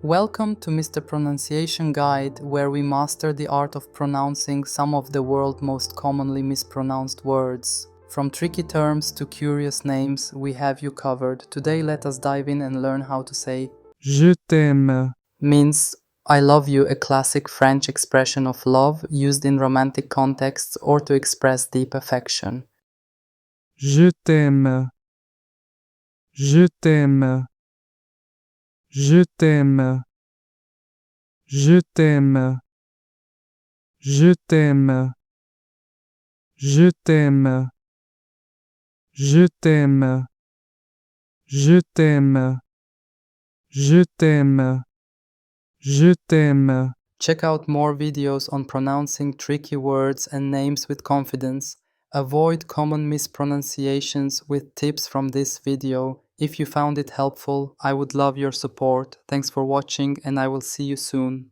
Welcome to Mr. Pronunciation Guide, where we master the art of pronouncing some of the world's most commonly mispronounced words. From tricky terms to curious names, we have you covered. Today let us dive in and learn how to say Je t'aime. means I love you, a classic French expression of love used in romantic contexts or to express deep affection. Je t'aime. Je t'aime. Je t'aime. Je t'aime. Je t'aime. Je t'aime. Je t'aime. Je t'aime. Je t'aime. Je t'aime. Check out more videos on pronouncing tricky words and names with confidence. Avoid common mispronunciations with tips from this video. If you found it helpful, I would love your support. Thanks for watching and I will see you soon.